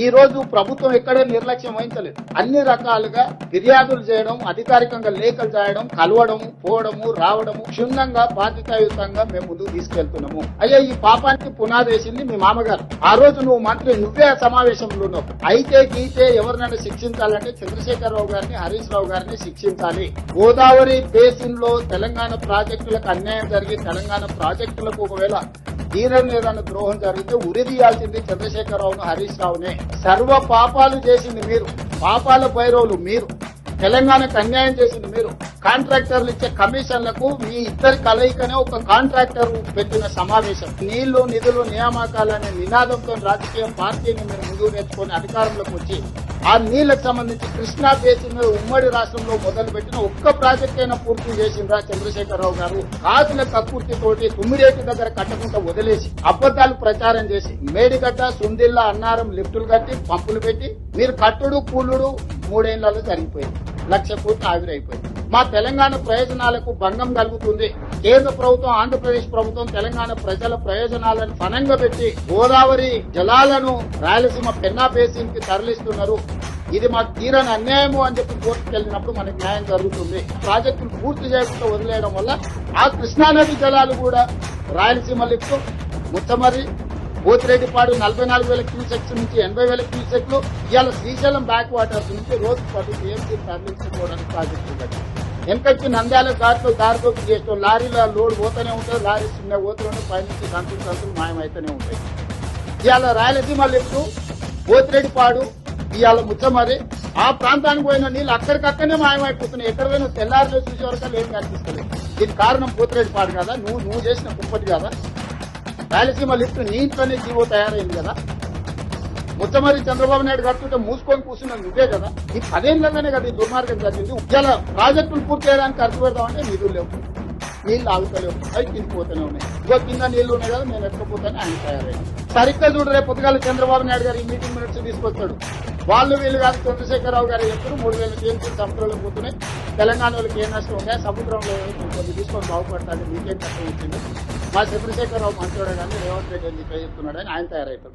ఈ రోజు ప్రభుత్వం ఎక్కడే నిర్లక్ష్యం వహించలేదు. అన్ని రకాలుగా ఫిర్యాదులు చేయడం, అధికారికంగా లేఖలు చేయడం, కలవడము, పోవడము, రావడము, క్షుణ్ణంగా బాధ్యతాయుతంగా మేము ముందుకు తీసుకెళ్తున్నాము. అయ్యా, ఈ పాపానికి పునాది వేసింది మీ మామగారు. ఆ రోజు నువ్వు మంత్రి, నువ్వే ఆ సమావేశంలో ఉన్నావు. అయితే గీతే ఎవరినైనా శిక్షించాలంటే చంద్రశేఖరరావు గారిని, హరీష్ రావు గారిని శిక్షించాలి. గోదావరి బేసిన్ లో తెలంగాణ ప్రాజెక్టులకు అన్యాయం జరిగి తెలంగాణ ప్రాజెక్టులకు ఒకవేళ తీరని ద్రోహం జరిగితే ఉరిదీయాల్సింది చంద్రశేఖరరావును, హరీష్ రావునే. సర్వ పాపాలు చేసింది మీరు, పాపాల భైరవులు మీరు. తెలంగాణకు అన్యాయం చేసింది మీరు. కాంట్రాక్టర్లు ఇచ్చే కమిషన్లకు మీ ఇద్దరి కలయికనే ఒక కాంట్రాక్టర్ పెట్టిన సమావేశం. నీళ్లు, నిధులు, నియామకాలనే నినాదంతో రాజకీయ పార్టీని మీరు ముందుకు నేర్చుకుని అధికారంలోకి వచ్చి ఆ నీళ్లకు సంబంధించి కృష్ణా బేసిన్ ఉమ్మడి రాష్ట్రంలో మొదలుపెట్టిన ఒక్క ప్రాజెక్ట్ అయినా పూర్తి చేసిందా చంద్రశేఖరరావు గారు? కాసుల కక్కుర్తితోటి తుమ్మిరేటి దగ్గర కట్టకుండా వదిలేసి అబద్దాలు ప్రచారం చేసి మేడిగడ్డ, సుందిల్లా, అన్నారం లిఫ్టులు కట్టి పంపులు పెట్టి మీరు కట్టుడు కూలుడు 3 ఏళ్లలో జరిగిపోయింది. 1,00,000 కోట్లు ఆవిరైపోయింది. మా తెలంగాణ ప్రయోజనాలకు భంగం కలుగుతుంది. కేంద్ర ప్రభుత్వం, ఆంధ్రప్రదేశ్ ప్రభుత్వం తెలంగాణ ప్రజల ప్రయోజనాలను పనంగా పెట్టి గోదావరి జలాలను రాయలసీమ పెన్నా బేసిన్ కి తరలిస్తున్నారు. ఇది మాకు తీరని అన్యాయము అని చెప్పి కోర్టుకు వెళ్ళినప్పుడు మనకు న్యాయం జరుగుతుంది. ప్రాజెక్టులు పూర్తి చేయకుండా వదిలేయడం వల్ల ఆ కృష్ణానది జలాలు కూడా రాయలసీమ లిఫ్ట్, ముచ్చమర్రి, పోతిరెడ్డిపాడు 44,000 క్యూసెక్స్ నుంచి 80,000 క్యూసెక్లు ఇవాళ శ్రీశైలం బ్యాక్ వాటర్స్ నుంచి రోజు 10 టీఎంసీ తరలించుకోవడానికి ప్రాజెక్టులు కట్టి వెనకొచ్చి నంద్యాల ఘాట్లు దారితోకి చేస్తాం. లారీల లోడ్ పోతూనే ఉంటుంది, లారీ చిన్న పోతూనే పైనుంచి సంతులు మాయమైతేనే ఉంటాయి. ఇవాళ రాయలసీమ లిఫ్ట్, పోతిరెడ్డిపాడు, ఇవాళ ముచ్చమర్రి ఆ ప్రాంతానికి పోయిన నీళ్ళు అక్కడికక్కడనే మాయమైపోతున్నాయి. ఎక్కడ పోయినా తెల్లారిలో చూసే వరకు ఏం కనిపిస్తలేదు. దీనికి కారణం పోతిరెడ్డిపాడు కదా, నువ్వు చేసిన కుప్పటి కదా. రాయలసీమ లిఫ్ట్ నీటిలోనే జీవో తయారైంది కదా. ముచ్చమర్రి చంద్రబాబు నాయుడు కడుతుంటే మూసుకొని కూర్చున్నది నువ్వే కదా. ఈ 10 ఏళ్లలోనే కదా ఈ దుర్మార్గం జరిగింది. ఇలా ప్రాజెక్టులు పూర్తి చేయడానికి ఖర్చు పెడదామంటే నిధులు లేవు, నీళ్లు ఆగుతలేవు, అవి కిందిపోతూనే ఉన్నాయి. ఇంకో కింద నీళ్లు ఉన్నాయి కదా, నేను ఎక్కకపోతాను ఆయన తయారైంది. సరిగ్గా చూడు, రేపు పొద్దుగాల చంద్రబాబు నాయుడు గారు ఈ మీటింగ్ మినిట్స్ తీసుకొచ్చాడు. వీళ్ళు కాదు, చంద్రశేఖరరావు గారు చెప్తారు 3,000 టీఎంసీ సముద్రంలో పోతున్నాయి, తెలంగాణ వాళ్ళకి ఏ నష్టం ఉన్నాయి, సముద్రంలో కొన్ని తీసుకొని బాగుపడతాడు, మీకేం కష్టం వచ్చింది. మా చంద్రశేఖరరావు మంత్రుడే కానీ రేవంత్ రెడ్డి ఎందుకు చెప్తున్నాడని ఆయన తయారైతాడు.